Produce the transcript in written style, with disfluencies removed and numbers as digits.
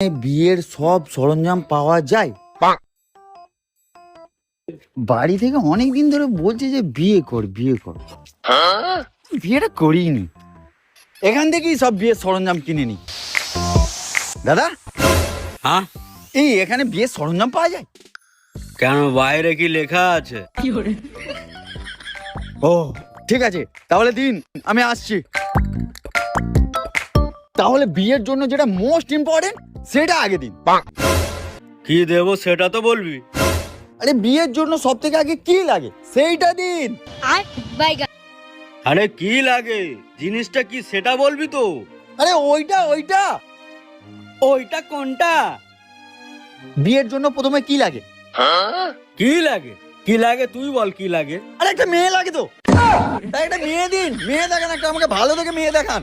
বিয়ের সব সরঞ্জাম পাওয়া যায়। বাড়ি থেকে অনেকদিন ধরে বলছে যে বিয়ে কর বিয়ে কর, বিয়েটা করিনি। এখান থেকেই সব বিয়ের সরঞ্জাম কিনে নি। দাদা, হ্যাঁ, এই এখানে বিয়ের সরঞ্জাম পাওয়া যায়? কেন বাইরে কি লেখা আছে? ও ঠিক আছে, তাহলে দিন, আমি আসছি। তাহলে বিয়ের জন্য যেটা মোস্ট ইম্পর্টেন্ট সেটা আগে দিন। কি দেবো সেটা তো বলবি। আরে বিয়ের জন্য সব থেকে আগে কি লাগে সেইটা দিন। আরে কি লাগে, জিনিসটা কি সেটা বলবি তো। আরে ওইটা ওইটা ওইটা কোনটা? বিয়ের জন্য প্রথমে কি লাগে? কি লাগে? কি লাগে তুই বল, কি লাগে? আরে একটা মেয়ে লাগে তো। একটা মেয়ে দিন, মেয়ে দেখান, একটা আমাকে ভালো দেখে মেয়ে দেখান।